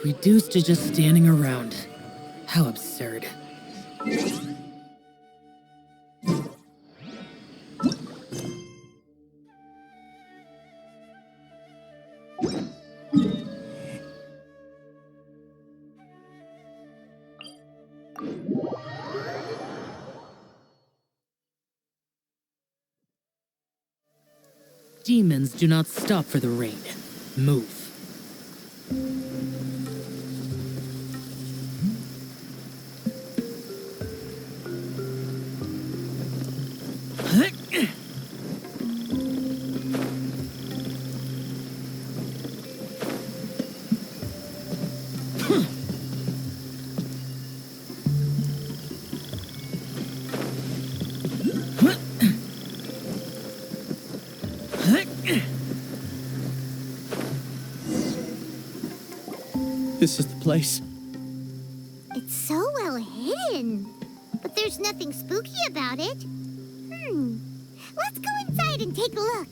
Reduced to just standing around. How absurd. Demons do not stop for the rain. Move. This is the place. It's so well hidden. But there's nothing spooky about it. Let's go inside and take a look.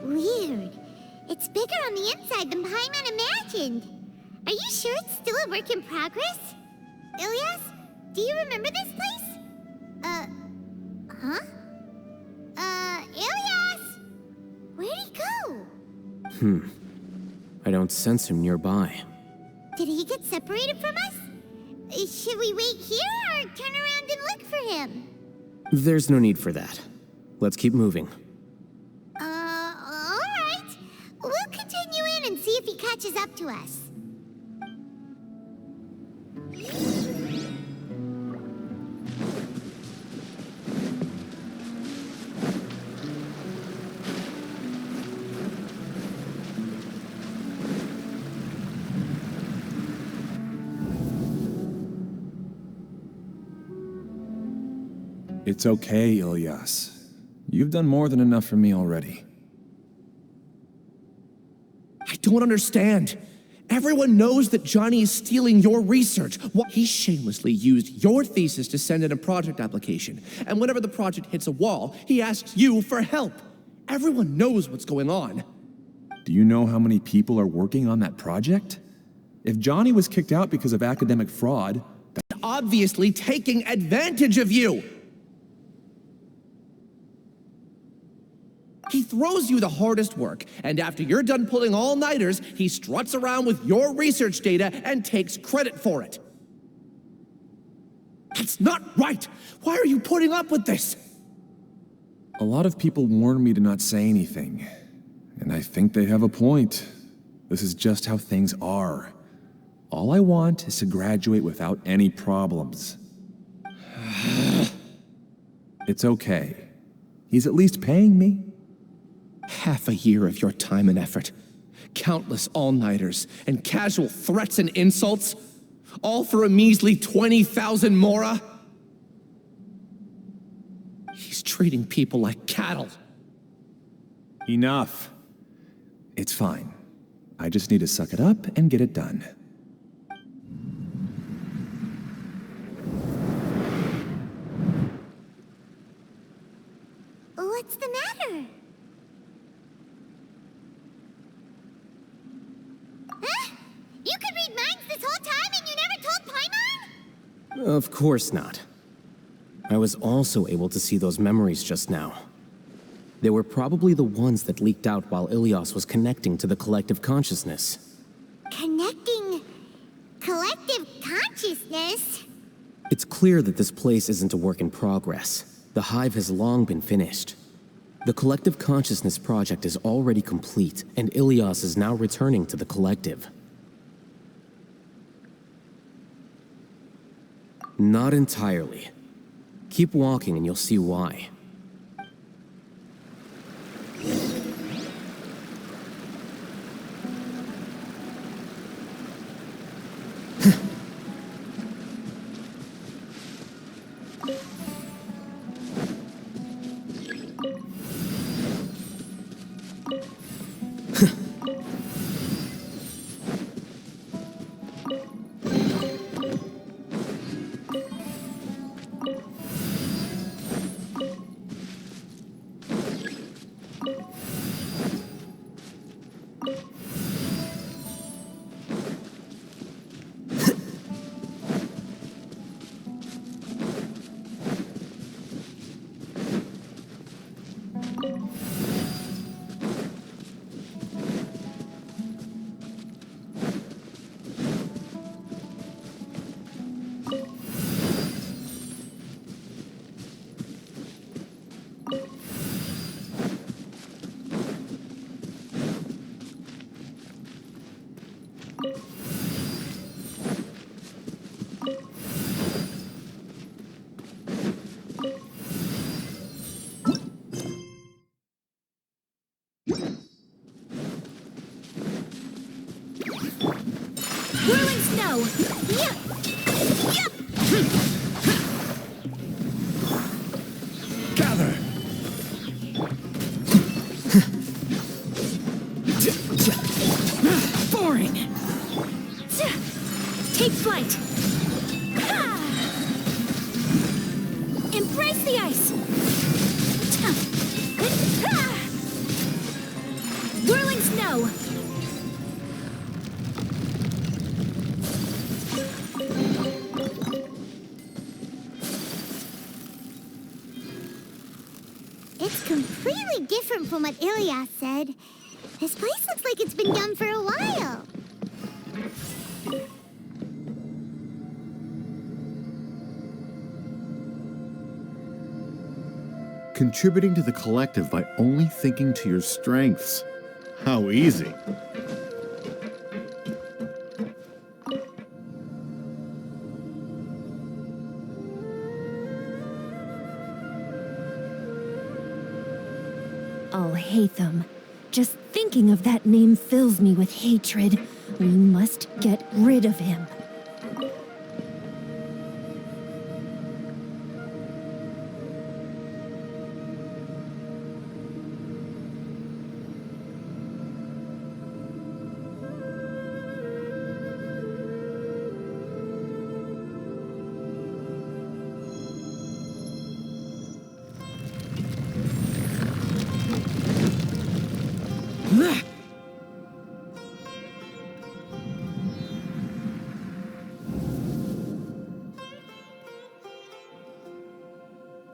Weird. It's bigger on the inside than Paimon imagined. Are you sure it's still a work in progress? Ilias, do you remember this place? Huh? Ilias! Where'd he go? I don't sense him nearby. Did he get separated from us? Should we wait here or turn around and look for him? There's no need for that. Let's keep moving. Alright. We'll continue in and see if he catches up to us. It's okay, Ilias. You've done more than enough for me already. I don't understand. Everyone knows that Johnny is stealing your research. He shamelessly used your thesis to send in a project application. And whenever the project hits a wall, he asks you for help. Everyone knows what's going on. Do you know how many people are working on that project? If Johnny was kicked out because of academic fraud, He's obviously taking advantage of you. He throws you the hardest work, and after you're done pulling all-nighters, he struts around with your research data and takes credit for it. That's not right! Why are you putting up with this? a lot of people warned me to not say anything. And I think they have a point. This is just how things are. All I want is to graduate without any problems. It's okay. He's at least paying me. Half a year of your time and effort. Countless all-nighters and casual threats and insults. All for a measly 20,000 mora. He's treating people like cattle. Enough. It's fine. I just need to suck it up and get it done. What's the matter? Huh? You could read minds this whole time and you never told Paimon? Of course not. I was also able to see those memories just now. They were probably the ones that leaked out while Ilias was connecting to the collective consciousness. Connecting collective consciousness? It's clear that this place isn't a work in progress. The hive has long been finished. The collective consciousness project is already complete, and Ilias is now returning to the collective. Not entirely. Keep walking and you'll see why. Whirling snow! Yeah! Gather! Boring! Take flight! Embrace the ice! Whirling snow! It's completely different from what Ilias said. This place looks like it's been done for a while. Contributing to the collective by only thinking to your strengths. How easy. I'll hate them. Just thinking of that name fills me with hatred. We must get rid of him.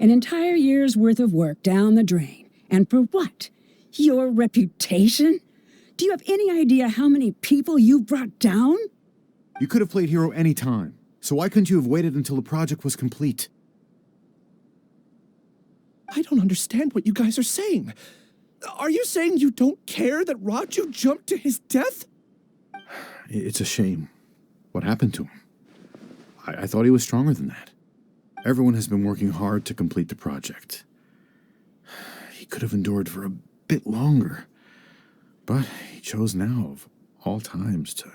An entire year's worth of work down the drain. And for what? Your reputation? Do you have any idea how many people you brought down? You could have played hero any time, so why couldn't you have waited until the project was complete? I don't understand what you guys are saying. Are you saying you don't care that Raju jumped to his death? It's a shame. What happened to him? I thought he was stronger than that. Everyone has been working hard to complete the project. He could have endured for a bit longer, but he chose now, of all times, to...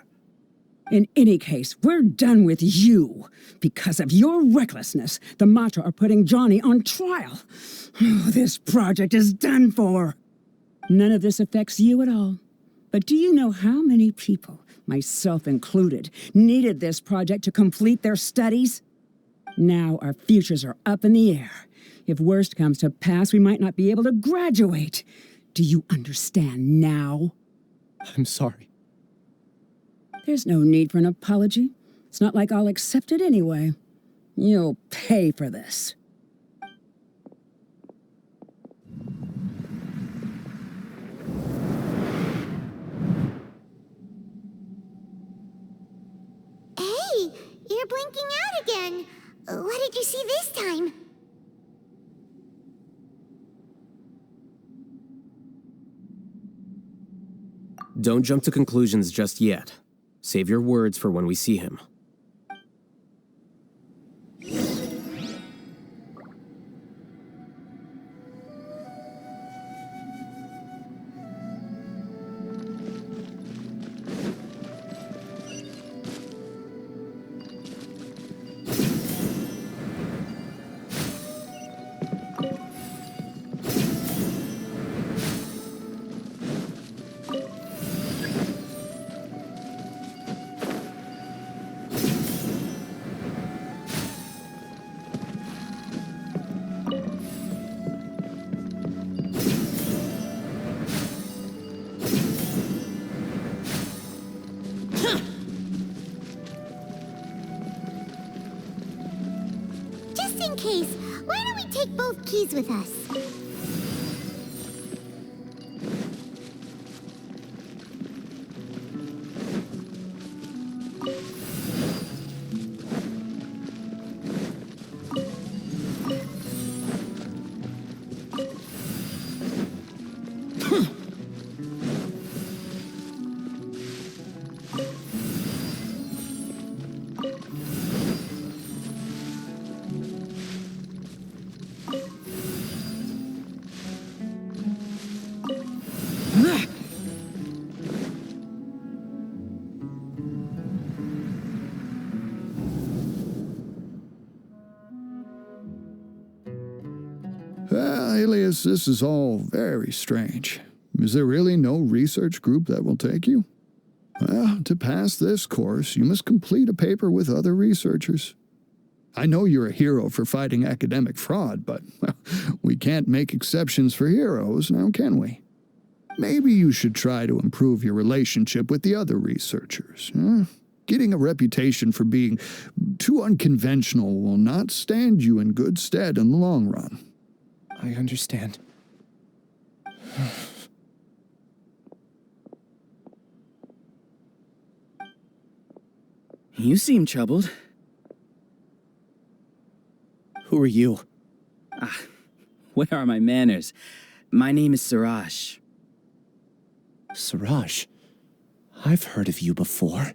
In any case, we're done with you. Because of your recklessness, the Matra are putting Johnny on trial. This project is done for. None of this affects you at all. But do you know how many people, myself included, needed this project to complete their studies? Now our futures are up in the air. If worst comes to pass, we might not be able to graduate. Do you understand now? I'm sorry. There's no need for an apology. It's not like I'll accept it anyway. You'll pay for this. Hey, you're blinking out again. What did you see this time? Don't jump to conclusions just yet. Save your words for when we see him. in case, why don't we take both keys with us? Well, Alias, this is all very strange. Is there really no research group that will take you? Well, to pass this course, you must complete a paper with other researchers. I know you're a hero for fighting academic fraud, but well, we can't make exceptions for heroes, now can we? Maybe you should try to improve your relationship with the other researchers. Getting a reputation for being too unconventional will not stand you in good stead in the long run. I understand. You seem troubled. Who are you? Where are my manners? My name is Suraj. Suraj. I've heard of you before.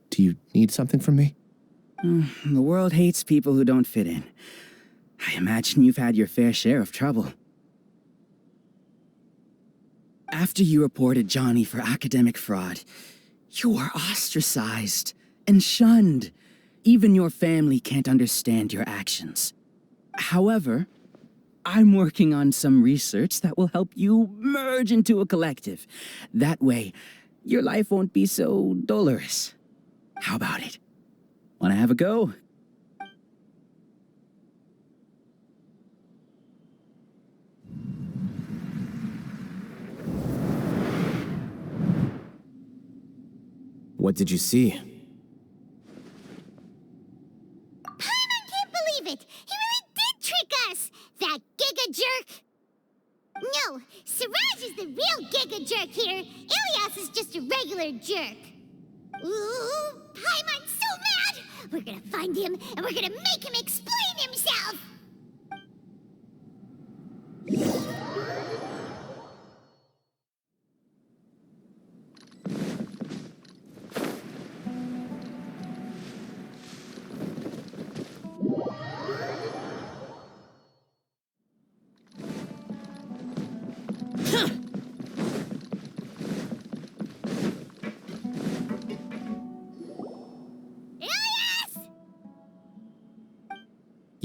Do you need something from me? The world hates people who don't fit in. I imagine you've had your fair share of trouble. After you reported Johnny for academic fraud, you were ostracized and shunned. Even your family can't understand your actions. However, I'm working on some research that will help you merge into a collective. That way, your life won't be so dolorous. How about it? Wanna have a go? What did you see? Paimon can't believe it! He really did trick us! That giga jerk! No, Suraj is the real giga jerk here. Ilias is just a regular jerk. Ooh, Paimon's so mad! We're gonna find him, and we're gonna make him explain himself!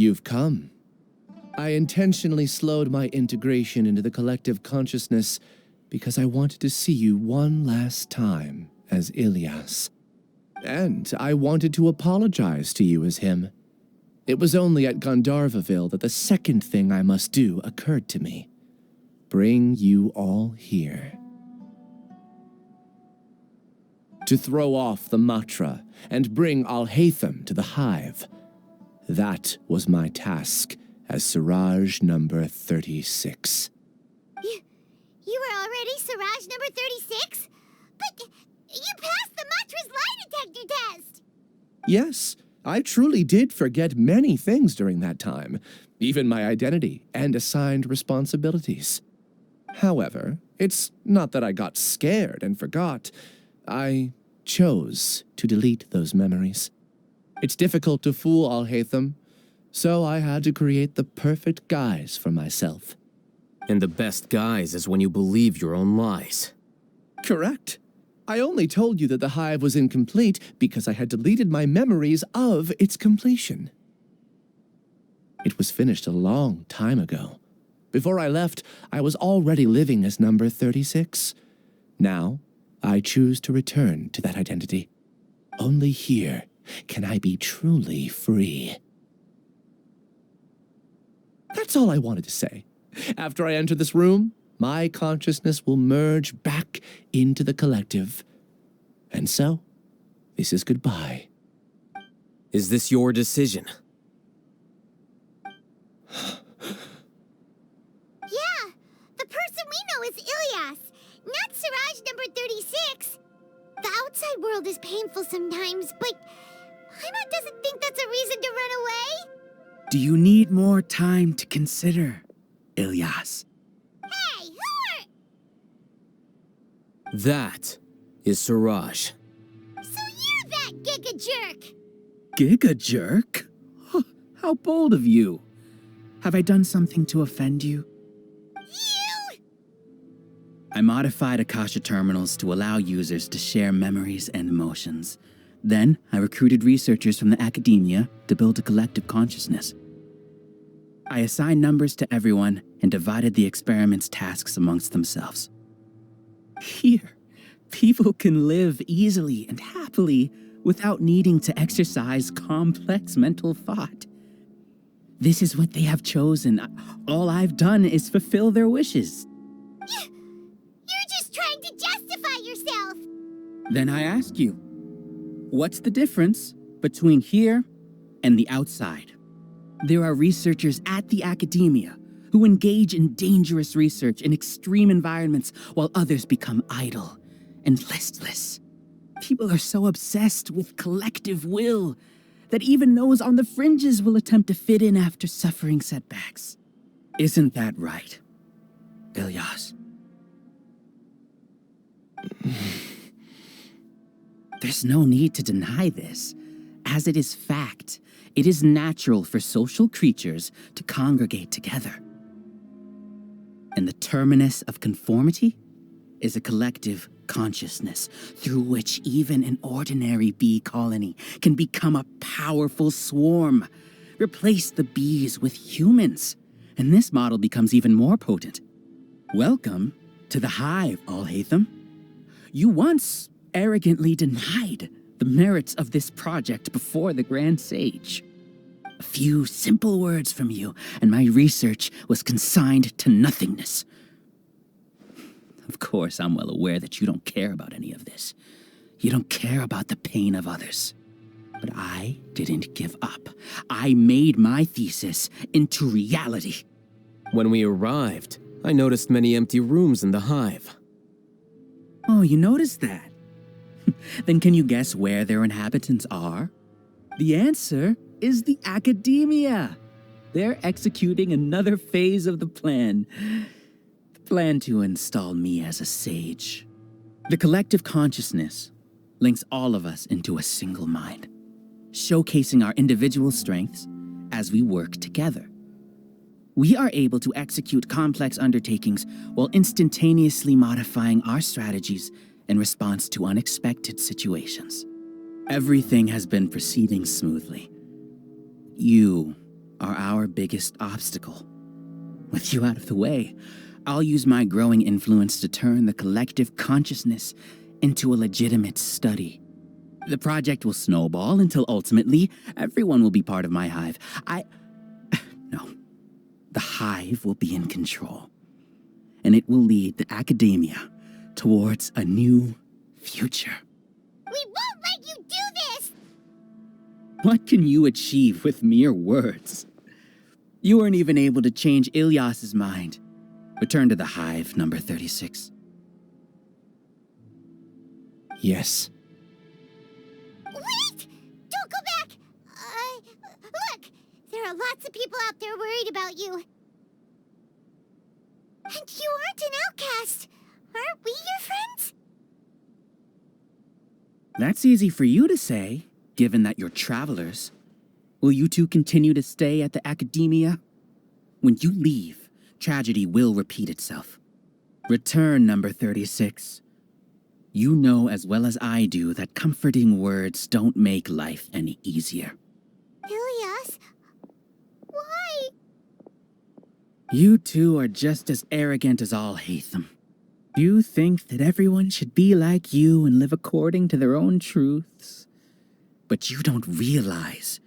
You've come. I intentionally slowed my integration into the collective consciousness because I wanted to see you one last time as Ilias. And I wanted to apologize to you as him. It was only at Gandharvaville that the second thing I must do occurred to me. Bring you all here. To throw off the Matra and bring Alhaitham to the hive. That was my task as Suraj number 36. You were already Suraj number 36? But you passed the Matra's lie detector test! Yes, I truly did forget many things during that time, even my identity and assigned responsibilities. However, it's not that I got scared and forgot. I chose to delete those memories. It's difficult to fool Alhaitham, so I had to create the perfect guise for myself. And the best guise is when you believe your own lies. Correct. I only told you that the hive was incomplete because I had deleted my memories of its completion. It was finished a long time ago. Before I left, I was already living as number 36. Now, I choose to return to that identity. Only here can I be truly free. That's all I wanted to say. After I enter this room, my consciousness will merge back into the collective. And so, this is goodbye. Is this your decision? but Paimon doesn't think that's a reason to run away. Do you need more time to consider, Ilyas? Hey, who are... That is Suraj. So you're that Giga Jerk! Giga Jerk? Huh, how bold of you. Have I done something to offend you? You! I modified Akasha terminals to allow users to share memories and emotions. Then, I recruited researchers from the academia to build a collective consciousness. I assigned numbers to everyone and divided the experiment's tasks amongst themselves. Here, people can live easily and happily without needing to exercise complex mental thought. This is what they have chosen. All I've done is fulfill their wishes. You're just trying to justify yourself! Then I ask you, what's the difference between here and the outside? There are researchers at the academia who engage in dangerous research in extreme environments while others become idle and listless. People are so obsessed with collective will that even those on the fringes will attempt to fit in after suffering setbacks. Isn't that right, Ilyas? There's no need to deny this, as it is fact. It is natural for social creatures to congregate together. And the terminus of conformity is a collective consciousness through which even an ordinary bee colony can become a powerful swarm. Replace the bees with humans, and this model becomes even more potent. Welcome to the hive, Alhaitham. You once arrogantly denied the merits of this project before the Grand Sage. A few simple words from you, and my research was consigned to nothingness. Of course, I'm well aware that you don't care about any of this. You don't care about the pain of others. But I didn't give up. I made my thesis into reality. When we arrived, I noticed many empty rooms in the hive. Oh, you noticed that? Then can you guess where their inhabitants are? The answer is the academia. They're executing another phase of the plan. The plan to install me as a sage. The collective consciousness links all of us into a single mind, showcasing our individual strengths as we work together. We are able to execute complex undertakings while instantaneously modifying our strategies in response to unexpected situations. Everything has been proceeding smoothly. You are our biggest obstacle. With you out of the way, I'll use my growing influence to turn the collective consciousness into a legitimate study. The project will snowball until ultimately everyone will be part of my hive. No. The hive will be in control, and it will lead the academia towards a new future. We won't let you do this! What can you achieve with mere words? You weren't even able to change Ilyas's mind. Return to the hive, number 36. Yes. Wait! Don't go back! Look! There are lots of people out there worried about you. And you aren't an outcast. Aren't we your friends? That's easy for you to say, given that you're travelers. Will you two continue to stay at the academia? When you leave, tragedy will repeat itself. Return, number 36. You know as well as I do that comforting words don't make life any easier. Ilyas? Why? You two are just as arrogant as Alhaitham. You think that everyone should be like you and live according to their own truths. But you don't realize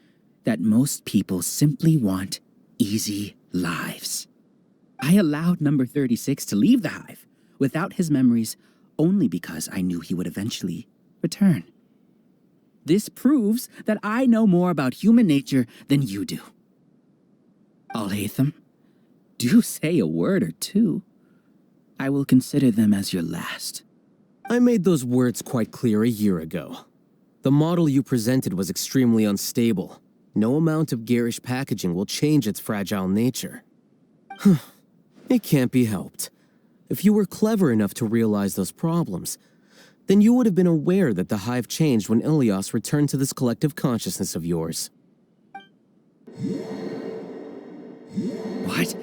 that most people simply want easy lives. I allowed number 36 to leave the hive without his memories only because I knew he would eventually return. This proves that I know more about human nature than you do. Alhaitham, do say a word or two. I will consider them as your last. I made those words quite clear a year ago. The model you presented was extremely unstable. No amount of garish packaging will change its fragile nature. It can't be helped. If you were clever enough to realize those problems, then you would have been aware that the hive changed when Ilias returned to this collective consciousness of yours. What?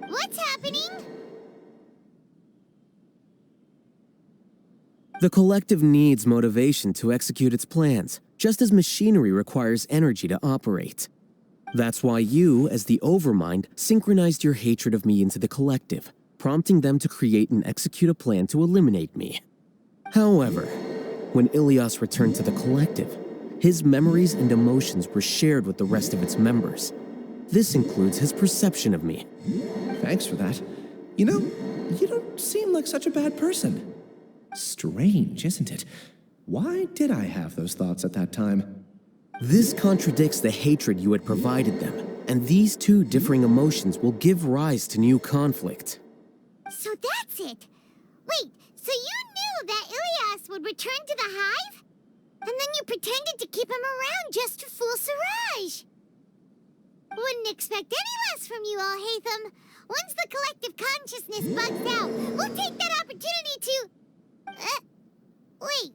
What's happening? The collective needs motivation to execute its plans, just as machinery requires energy to operate. That's why you, as the Overmind, synchronized your hatred of me into the collective, prompting them to create and execute a plan to eliminate me. However, when Ilias returned to the collective, his memories and emotions were shared with the rest of its members. This includes his perception of me. Thanks for that. You know, you don't seem like such a bad person. Strange, isn't it? Why did I have those thoughts at that time? This contradicts the hatred you had provided them, and these two differing emotions will give rise to new conflict. So that's it. Wait, so you knew that Ilias would return to the hive? And then you pretended to keep him around just to fool Suraj. Wouldn't expect any less from you all, Hatham. Once the collective consciousness bugs out, we'll take that opportunity to... wait.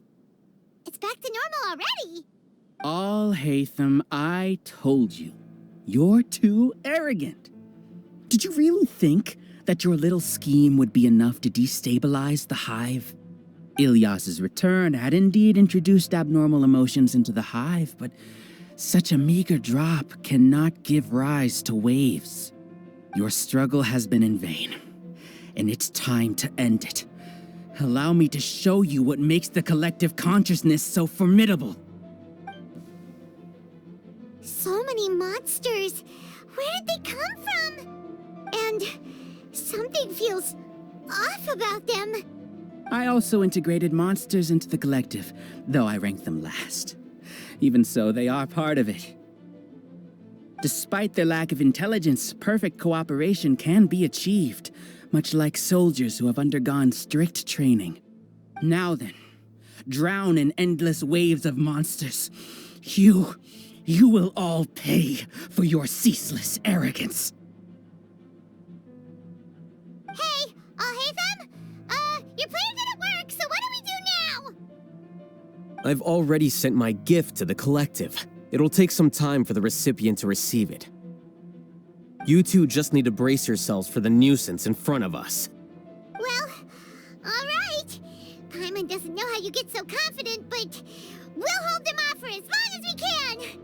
It's back to normal already. All Hatham, I told you. You're too arrogant. Did you really think that your little scheme would be enough to destabilize the hive? Ilias's return had indeed introduced abnormal emotions into the hive, but such a meager drop cannot give rise to waves. Your struggle has been in vain, and it's time to end it. Allow me to show you what makes the collective consciousness so formidable. So many monsters. Where did they come from? And something feels off about them. I also integrated monsters into the collective, though I ranked them last. Even so, they are part of it. Despite their lack of intelligence, perfect cooperation can be achieved, much like soldiers who have undergone strict training. Now then, drown in endless waves of monsters. You will all pay for your ceaseless arrogance. Hey, Hatham? Your plan didn't work, so what do we do now? I've already sent my gift to the collective. It'll take some time for the recipient to receive it. You two just need to brace yourselves for the nuisance in front of us. Well, all right. Paimon doesn't know how you get so confident, but we'll hold them off for as long as we can.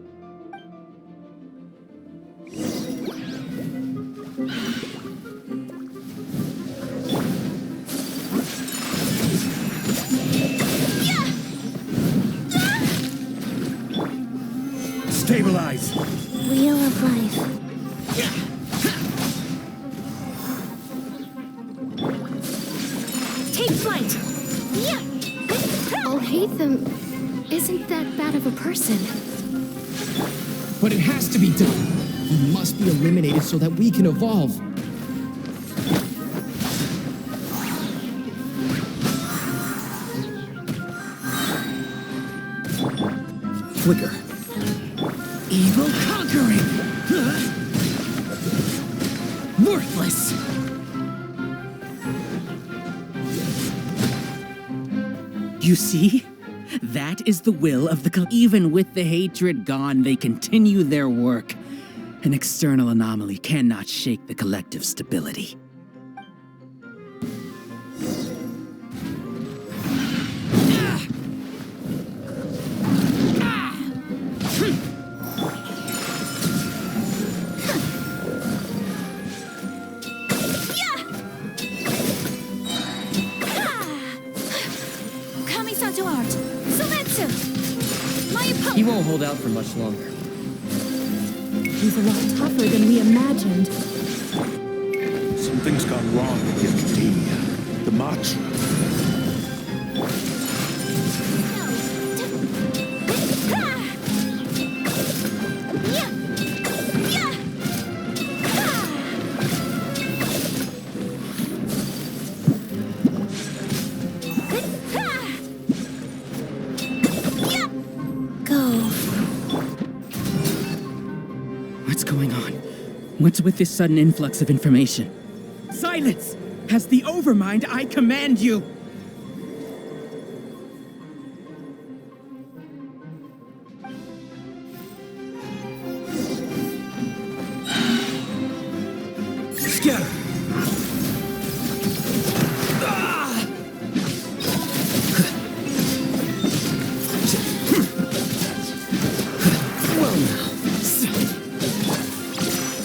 Stabilize! Wheel of life. Take flight! Oh, Hatham isn't that bad of a person. But it has to be done. He must be eliminated so that we can evolve. Flicker. Evil conquering! Worthless! You see? That is the will of the Even with the hatred gone, they continue their work. An external anomaly cannot shake the collective stability. He won't hold out for much longer. He's a lot tougher than we imagined. Something's gone wrong with Yevgenia. The mantra. going on? What's with this sudden influx of information? Silence! As the Overmind, I command you! Scatter! Well now.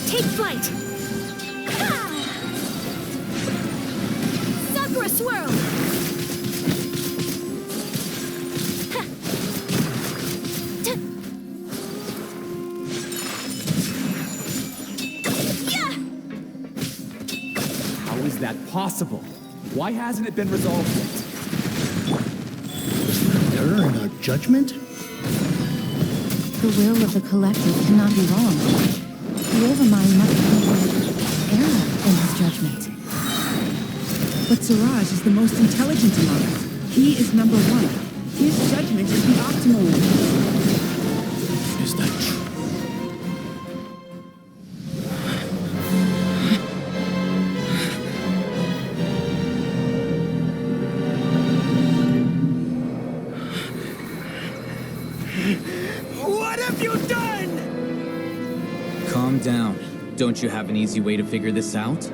Take flight! Sakura swirl! How is that possible? Why hasn't it been resolved yet? Is there an error in our judgment? The will of the collective cannot be wrong. The Overmind must be error in his judgment. But Suraj is the most intelligent among us. He is number one. His judgment is the optimal one. Is that true? What have you done? Calm down. Don't you have an easy way to figure this out? You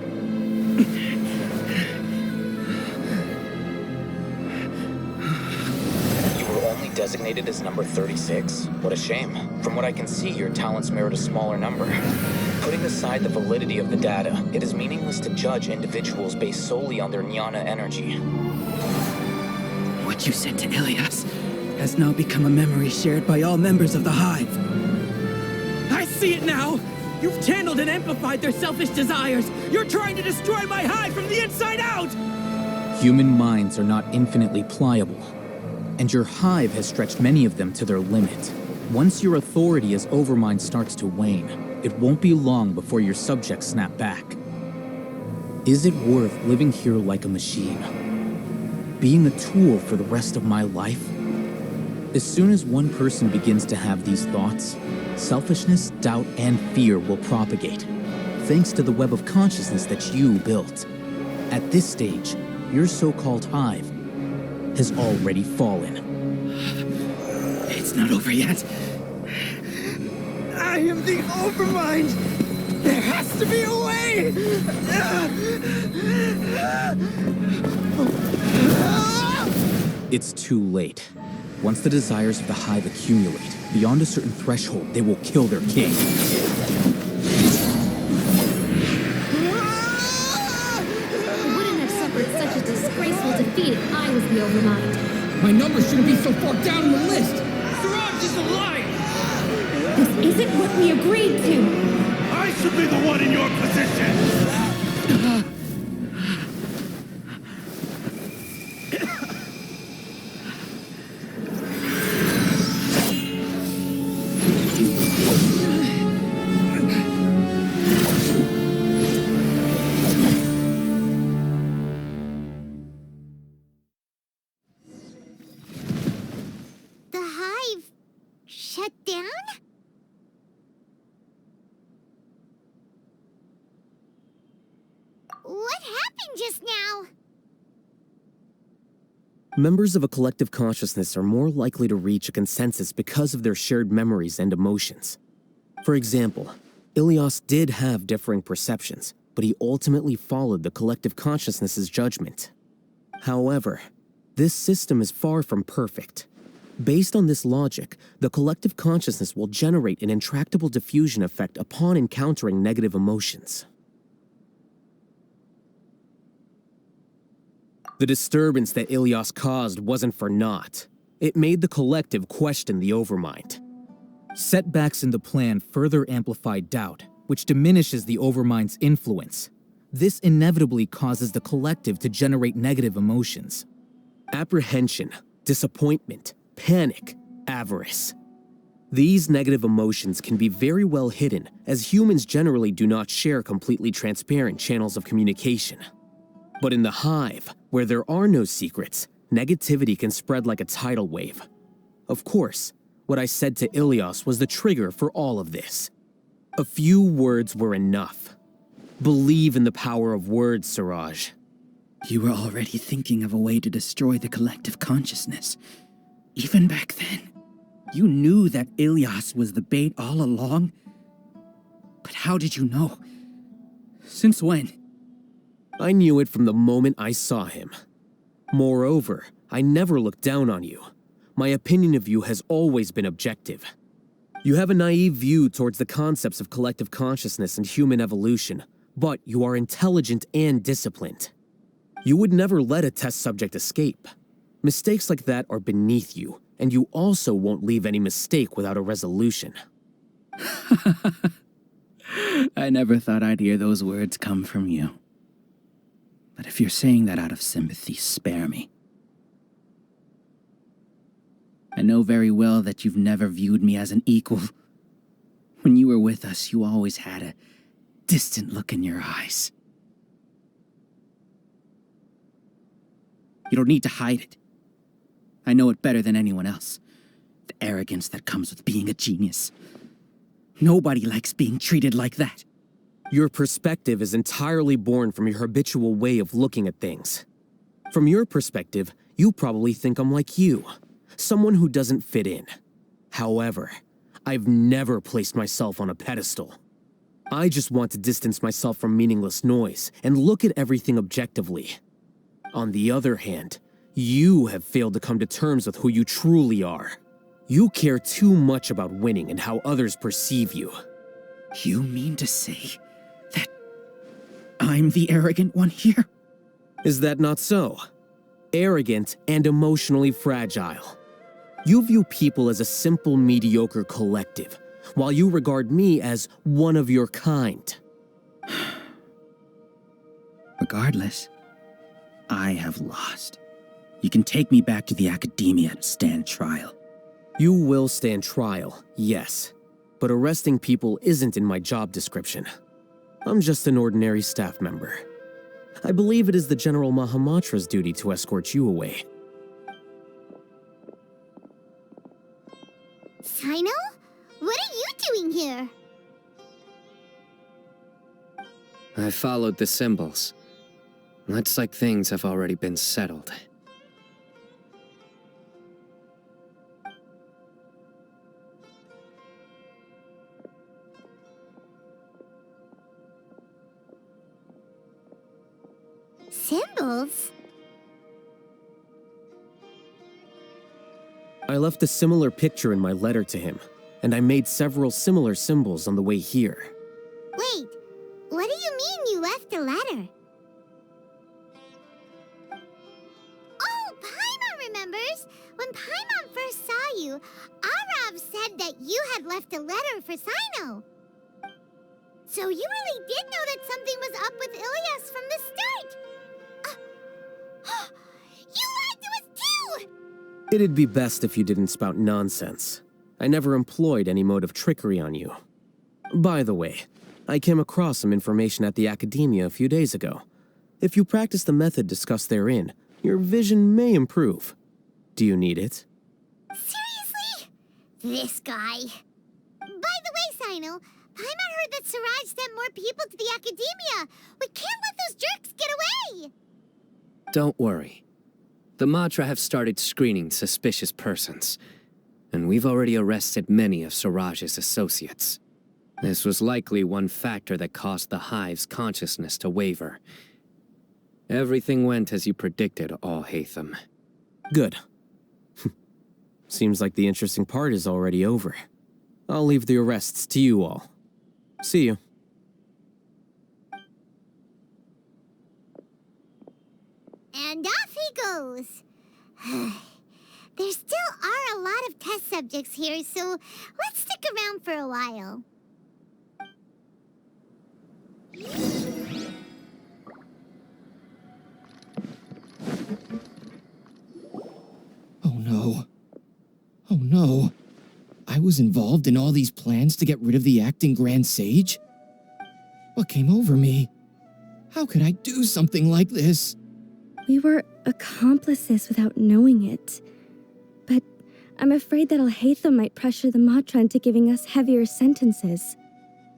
were only designated as number 36? What a shame. From what I can see, your talents merit a smaller number. Putting aside the validity of the data, it is meaningless to judge individuals based solely on their jnana energy. What you said to Ilias has now become a memory shared by all members of the Hive. I see it now! You've channeled and amplified their selfish desires! You're trying to destroy my hive from the inside out! Human minds are not infinitely pliable, and your hive has stretched many of them to their limit. Once your authority as Overmind starts to wane, it won't be long before your subjects snap back. Is it worth living here like a machine? Being a tool for the rest of my life? As soon as one person begins to have these thoughts, selfishness, doubt, and fear will propagate, thanks to the web of consciousness that you built. At this stage, your so-called hive has already fallen. It's not over yet. I am the Overmind! There has to be a way! It's too late. Once the desires of the hive accumulate, beyond a certain threshold, they will kill their king. I wouldn't have suffered such a disgraceful defeat if I was the Overmind. My numbers shouldn't be so far down in the list! Suraj is alive! This isn't what we agreed to! I should be the one in your position! The hive shut down? What happened just now? Members of a collective consciousness are more likely to reach a consensus because of their shared memories and emotions. For example, Ilias did have differing perceptions, but he ultimately followed the collective consciousness's judgment. However, this system is far from perfect. Based on this logic, the collective consciousness will generate an intractable diffusion effect upon encountering negative emotions. The disturbance that Ilias caused wasn't for naught. It made the collective question the Overmind. Setbacks in the plan further amplified doubt, which diminishes the Overmind's influence. This inevitably causes the collective to generate negative emotions. Apprehension, disappointment, panic, avarice. These negative emotions can be very well hidden, as humans generally do not share completely transparent channels of communication. But in the hive, where there are no secrets, negativity can spread like a tidal wave. Of course, what I said to Ilias was the trigger for all of this. A few words were enough. Believe in the power of words, Suraj. You were already thinking of a way to destroy the collective consciousness. Even back then, you knew that Ilias was the bait all along. But how did you know? Since when? I knew it from the moment I saw him. Moreover, I never looked down on you. My opinion of you has always been objective. You have a naive view towards the concepts of collective consciousness and human evolution, but you are intelligent and disciplined. You would never let a test subject escape. Mistakes like that are beneath you, and you also won't leave any mistake without a resolution. I never thought I'd hear those words come from you. But if you're saying that out of sympathy, spare me. I know very well that you've never viewed me as an equal. When you were with us, you always had a distant look in your eyes. You don't need to hide it. I know it better than anyone else. The arrogance that comes with being a genius. Nobody likes being treated like that. Your perspective is entirely born from your habitual way of looking at things. From your perspective, you probably think I'm like you, someone who doesn't fit in. However, I've never placed myself on a pedestal. I just want to distance myself from meaningless noise and look at everything objectively. On the other hand, you have failed to come to terms with who you truly are. You care too much about winning and how others perceive you. You mean to say that I'm the arrogant one here? Is that not so? Arrogant and emotionally fragile. You view people as a simple, mediocre collective, while you regard me as one of your kind. Regardless, I have lost. You can take me back to the academia and stand trial. You will stand trial, yes. But arresting people isn't in my job description. I'm just an ordinary staff member. I believe it is the General Mahamatra's duty to escort you away. Sino? What are you doing here? I followed the symbols. Looks like things have already been settled. Symbols? I left a similar picture in my letter to him, and I made several similar symbols on the way here. Wait, what do you mean you left a letter? Oh, Paimon remembers! When Paimon first saw you, Arav said that you had left a letter for Sino. So you really did know that something was up with Ilias from the start! You lied to us too! It'd be best if you didn't spout nonsense. I never employed any mode of trickery on you. By the way, I came across some information at the academia a few days ago. If you practice the method discussed therein, your vision may improve. Do you need it? Seriously? This guy. By the way, Sino, Paimon heard that Suraj sent more people to the academia. We can't let those jerks get away! Don't worry. The Matra have started screening suspicious persons, and we've already arrested many of Suraj's associates. This was likely one factor that caused the hive's consciousness to waver. Everything went as you predicted, All-Hatham. Good. Seems like the interesting part is already over. I'll leave the arrests to you all. See you. And off he goes. There still are a lot of test subjects here, so let's stick around for a while. Oh no. Oh no. I was involved in all these plans to get rid of the acting Grand Sage? What came over me? How could I do something like this? We were accomplices without knowing it. But I'm afraid that Al-Hatham might pressure the Matra into giving us heavier sentences.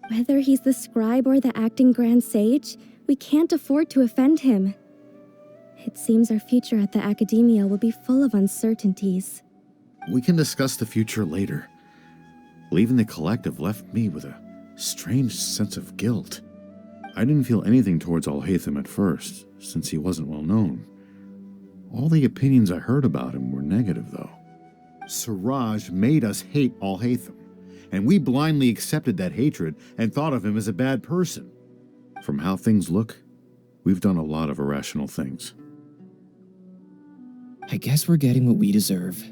Whether he's the scribe or the acting grand sage, we can't afford to offend him. It seems our future at the academia will be full of uncertainties. We can discuss the future later. Leaving the collective left me with a strange sense of guilt. I didn't feel anything towards Alhaitham at first, since he wasn't well known. All the opinions I heard about him were negative, though. Suraj made us hate Alhaitham, and we blindly accepted that hatred and thought of him as a bad person. From how things look, we've done a lot of irrational things. I guess we're getting what we deserve.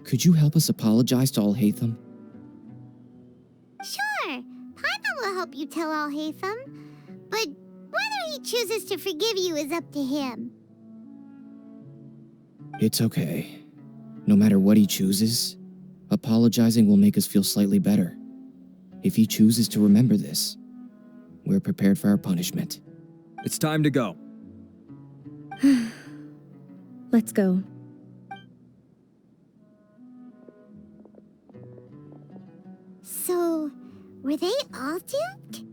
Could you help us apologize to Alhaitham? Sure, Paimon will help you tell Alhaitham, but whether he chooses to forgive you is up to him. It's okay. No matter what he chooses, apologizing will make us feel slightly better. If he chooses to remember this, we're prepared for our punishment. It's time to go. Let's go. So, were they all duped?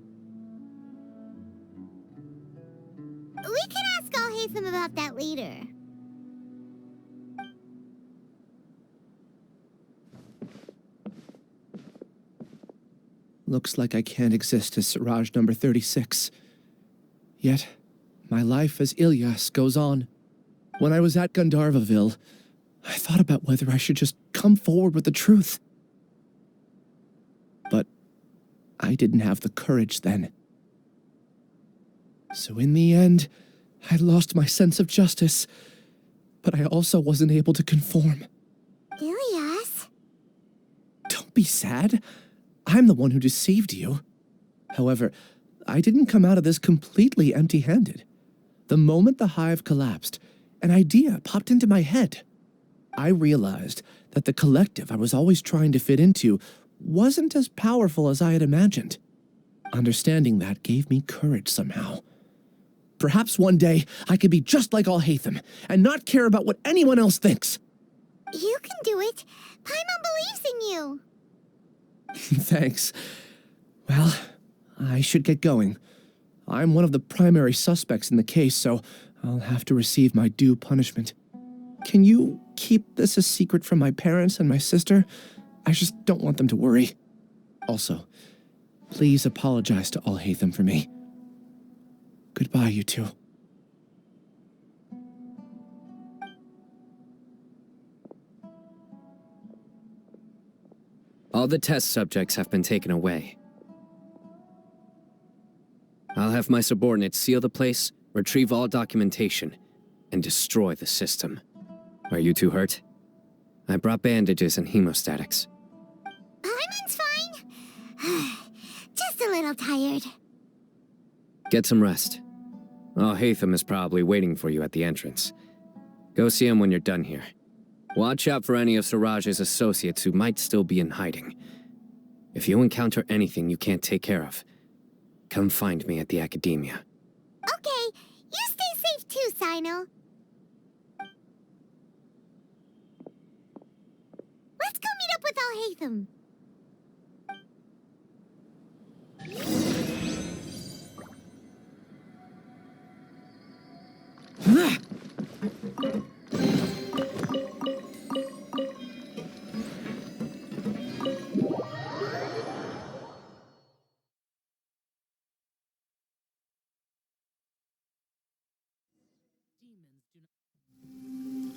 We can ask Alhaitham about that later. Looks like I can't exist as Suraj number 36. Yet, my life as Ilyas goes on. When I was at Gandharvaville, I thought about whether I should just come forward with the truth. But I didn't have the courage then. So in the end, I lost my sense of justice, but I also wasn't able to conform. Ilyas? Don't be sad. I'm the one who deceived you. However, I didn't come out of this completely empty-handed. The moment the hive collapsed, an idea popped into my head. I realized that the collective I was always trying to fit into wasn't as powerful as I had imagined. Understanding that gave me courage somehow. Perhaps one day I could be just like Alhaitham and not care about what anyone else thinks. You can do it. Paimon believes in you. Thanks. Well, I should get going. I'm one of the primary suspects in the case, so I'll have to receive my due punishment. Can you keep this a secret from my parents and my sister? I just don't want them to worry. Also, please apologize to Alhaitham for me. Goodbye, you two. All the test subjects have been taken away. I'll have my subordinates seal the place, retrieve all documentation, and destroy the system. Are you two hurt? I brought bandages and hemostatics. Paimon's fine. Just a little tired. Get some rest. Alhaitham is probably waiting for you at the entrance. Go see him when you're done here. Watch out for any of Suraj's associates who might still be in hiding. If you encounter anything you can't take care of, come find me at the academia. Okay, you stay safe too, Sino. Let's go meet up with Alhaitham.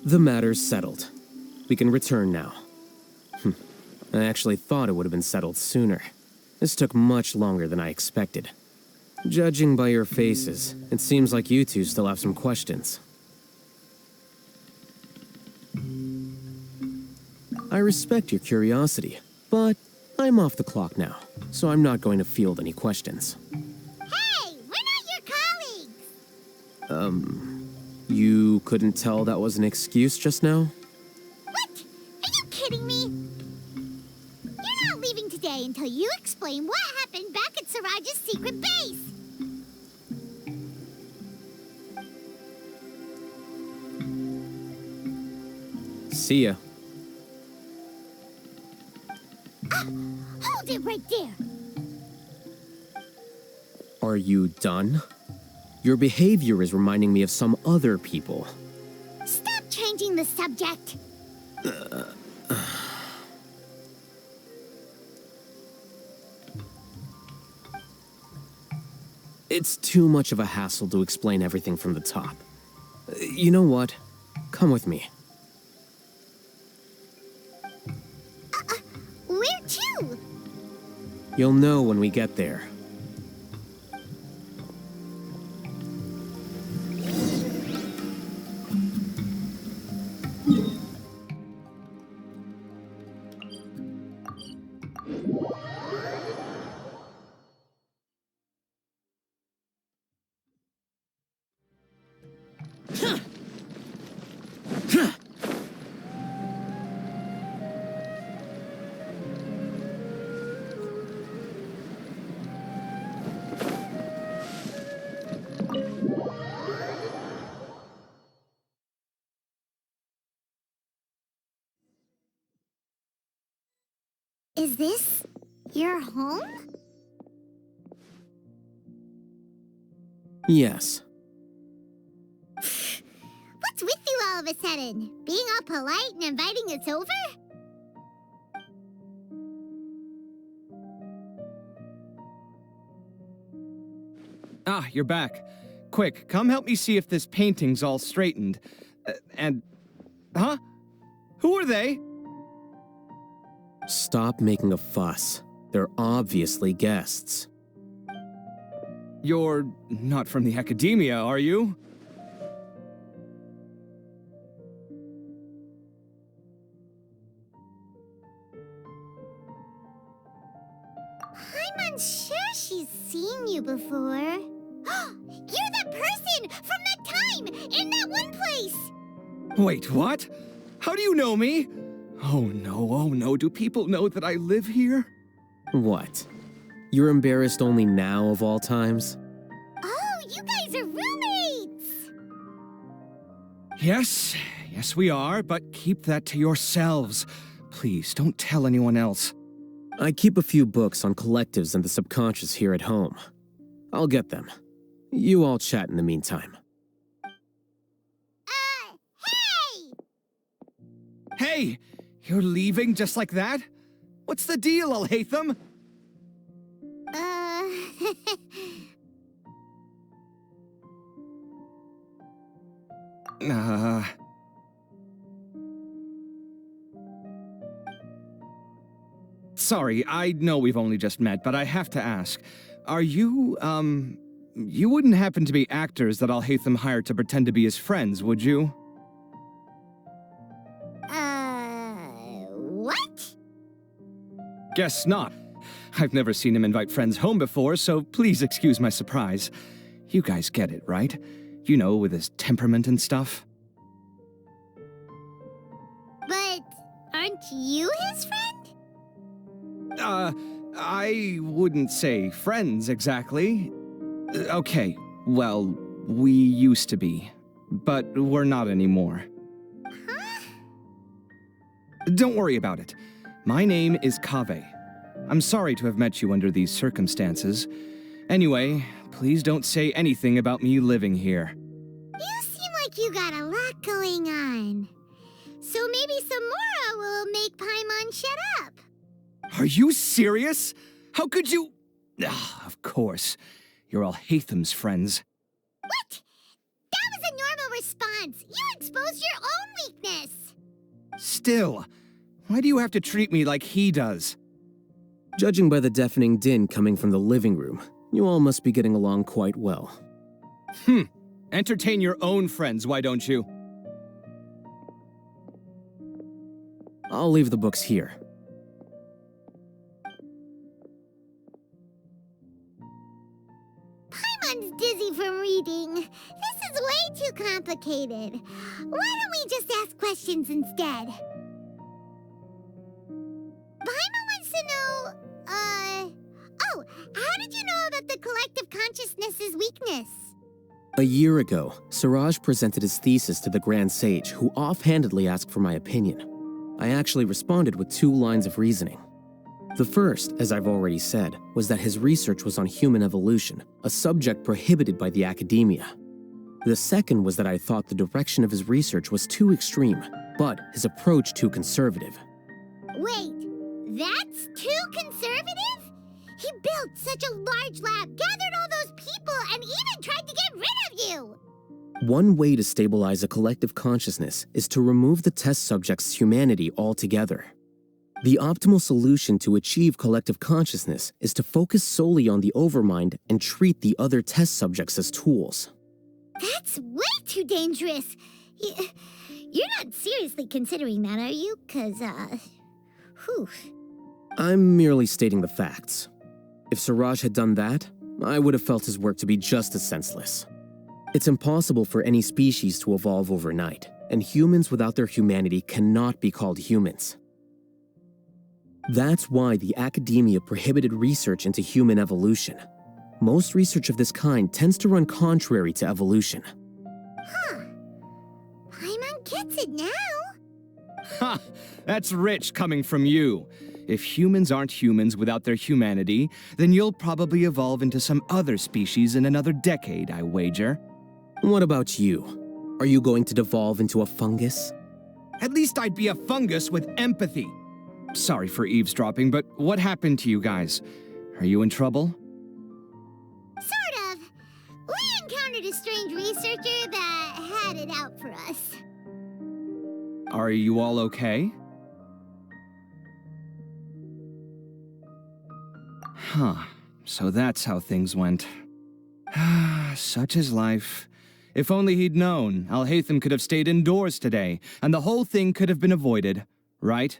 The matter's settled. We can return now. I actually thought it would have been settled sooner. This took much longer than I expected. Judging by your faces, it seems like you two still have some questions. I respect your curiosity, but I'm off the clock now, so I'm not going to field any questions. Hey, we're not your colleagues! You couldn't tell that was an excuse just now? What? Are you kidding me? You're not leaving today until you explain what happened back at Suraj's secret base. See ya. Hold Hold it right there! Are you done? Your behavior is reminding me of some other people. Stop changing the subject! It's too much of a hassle to explain everything from the top. You know what? Come with me. Where to? You'll know when we get there. Is this your home? Yes. What's with you all of a sudden? Being all polite and inviting us over? Ah, you're back. Quick, come help me see if this painting's all straightened. Huh? Who are they? Stop making a fuss. They're obviously guests. You're not from the academia, are you? I'm unsure she's seen you before. You're that person from that time in that one place! Wait, what? How do you know me? Oh no, do people know that I live here? What? You're embarrassed only now of all times? Oh, you guys are roommates! Yes we are, but keep that to yourselves. Please, don't tell anyone else. I keep a few books on collectives and the subconscious here at home. I'll get them. You all chat in the meantime. Hey! Hey! You're leaving just like that? What's the deal, Alhaitham? Sorry, I know we've only just met, but I have to ask. Are you, you wouldn't happen to be actors that Alhaitham hired to pretend to be his friends, would you? What? Guess not. I've never seen him invite friends home before, so please excuse my surprise. You guys get it, right? You know, with his temperament and stuff. But aren't you his friend? I wouldn't say friends exactly. Okay, well, we used to be, but we're not anymore. Huh? Don't worry about it. My name is Kaveh. I'm sorry to have met you under these circumstances. Anyway, please don't say anything about me living here. You seem like you got a lot going on. So maybe Samora will make Paimon shut up. Are you serious? How could you? Of course. You're Alhaitham's friends. What? That was a normal response. You exposed your own weakness. Still, why do you have to treat me like he does? Judging by the deafening din coming from the living room, you all must be getting along quite well. Entertain your own friends, why don't you? I'll leave the books here. Paimon's dizzy from reading. This is way too complicated. Why don't we just ask questions instead? Paimon wants to know, oh, how did you know about the collective consciousness's weakness? A year ago, Suraj presented his thesis to the Grand Sage, who offhandedly asked for my opinion. I actually responded with 2 lines of reasoning. The first, as I've already said, was that his research was on human evolution, a subject prohibited by the academia. The second was that I thought the direction of his research was too extreme, but his approach too conservative. Wait, that's too conservative? He built such a large lab, gathered all those people, and even tried to get rid of you! One way to stabilize a collective consciousness is to remove the test subject's humanity altogether. The optimal solution to achieve collective consciousness is to focus solely on the overmind and treat the other test subjects as tools. That's way too dangerous. You're not seriously considering that, are you? 'Cause, whew. I'm merely stating the facts. If Suraj had done that, I would have felt his work to be just as senseless. It's impossible for any species to evolve overnight, and humans without their humanity cannot be called humans. That's why the academia prohibited research into human evolution. Most research of this kind tends to run contrary to evolution. Huh. Paimon gets it now. Ha! That's rich coming from you. If humans aren't humans without their humanity, then you'll probably evolve into some other species in another decade, I wager. What about you? Are you going to devolve into a fungus? At least I'd be a fungus with empathy. Sorry for eavesdropping, but what happened to you guys? Are you in trouble? Sort of. We encountered a strange researcher that had it out for us. Are you all okay? Huh. So that's how things went. Such is life. If only he'd known, Alhaitham could have stayed indoors today, and the whole thing could have been avoided, right?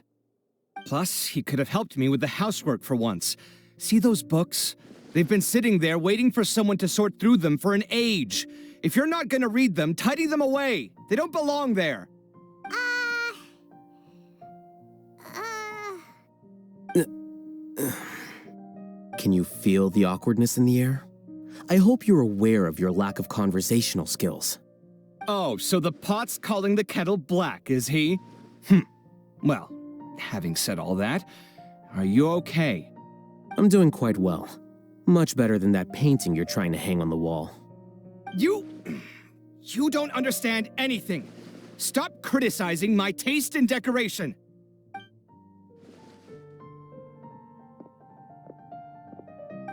Plus, he could have helped me with the housework for once. See those books? They've been sitting there waiting for someone to sort through them for an age. If you're not gonna read them, tidy them away. They don't belong there. Can you feel the awkwardness in the air? I hope you're aware of your lack of conversational skills. Oh, so the pot's calling the kettle black, is he? Well, having said all that, are you okay? I'm doing quite well. Much better than that painting you're trying to hang on the wall. You don't understand anything. Stop criticizing my taste in decoration.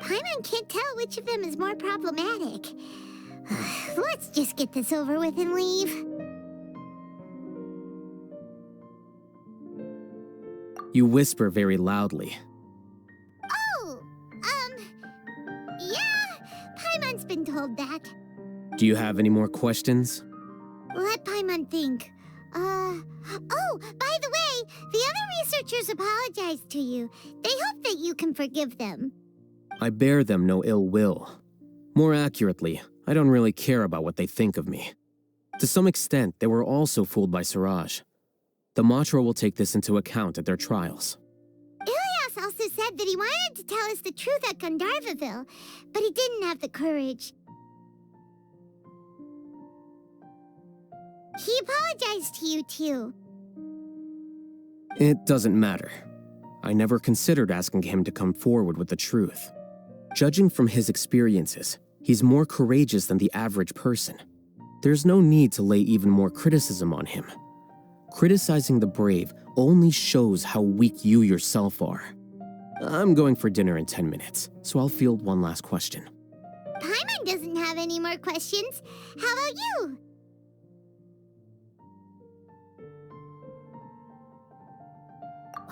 Paimon can't tell which of them is more problematic. Let's just get this over with and leave. You whisper very loudly. Oh, yeah, Paimon's been told that. Do you have any more questions? Let Paimon think. Oh, by the way, the other researchers apologized to you. They hope that you can forgive them. I bear them no ill will. More accurately, I don't really care about what they think of me. To some extent, they were also fooled by Suraj. The Matra will take this into account at their trials. Ilias also said that he wanted to tell us the truth at Gandharvaville, but he didn't have the courage. He apologized to you, too. It doesn't matter. I never considered asking him to come forward with the truth. Judging from his experiences, he's more courageous than the average person. There's no need to lay even more criticism on him. Criticizing the brave only shows how weak you yourself are. I'm going for dinner in 10 minutes, so I'll field one last question. Paimon doesn't have any more questions. How about you?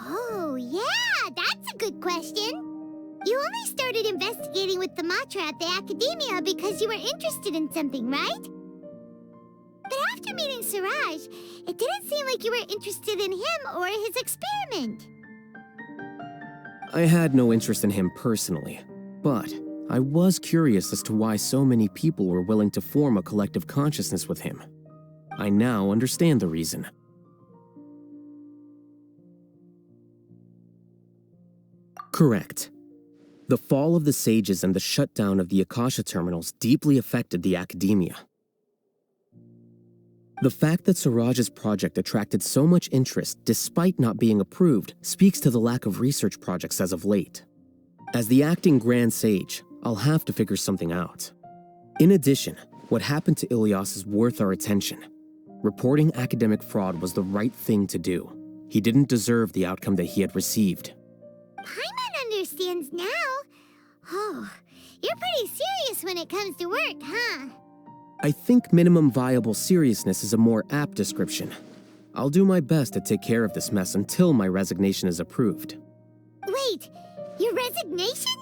Oh, yeah, that's a good question. You only started investigating with the Matra at the Academia because you were interested in something, right? But after meeting Suraj, it didn't seem like you were interested in him or his experiment. I had no interest in him personally, but I was curious as to why so many people were willing to form a collective consciousness with him. I now understand the reason. Correct. The fall of the sages and the shutdown of the Akasha terminals deeply affected the academia. The fact that Suraj's project attracted so much interest despite not being approved speaks to the lack of research projects as of late. As the acting Grand Sage, I'll have to figure something out. In addition, what happened to Ilias is worth our attention. Reporting academic fraud was the right thing to do. He didn't deserve the outcome that he had received. Paimon understands now. Oh, you're pretty serious when it comes to work, huh? I think minimum viable seriousness is a more apt description. I'll do my best to take care of this mess until my resignation is approved. Wait, your resignation?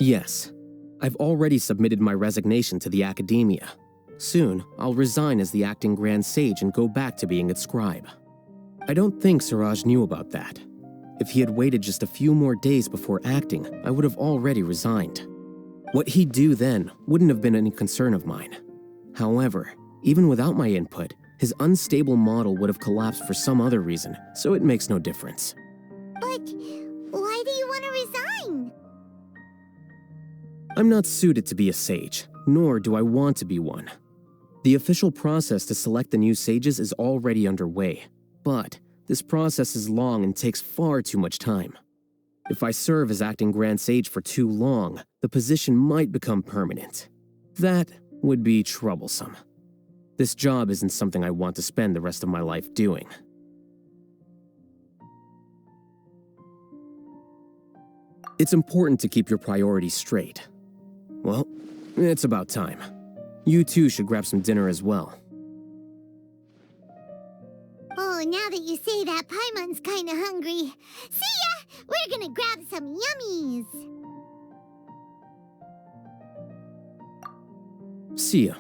Yes. I've already submitted my resignation to the Academia. Soon, I'll resign as the acting Grand Sage and go back to being its scribe. I don't think Suraj knew about that. If he had waited just a few more days before acting, I would have already resigned. What he'd do then wouldn't have been any concern of mine. However, even without my input, his unstable model would have collapsed for some other reason, so it makes no difference. But why do you want to resign? I'm not suited to be a sage, nor do I want to be one. The official process to select the new sages is already underway, but this process is long and takes far too much time. If I serve as acting Grand Sage for too long, the position might become permanent. That would be troublesome. This job isn't something I want to spend the rest of my life doing. It's important to keep your priorities straight. Well, it's about time. You two should grab some dinner as well. Oh, now that you say that, Paimon's kinda hungry. See ya! We're gonna grab some yummies! See ya.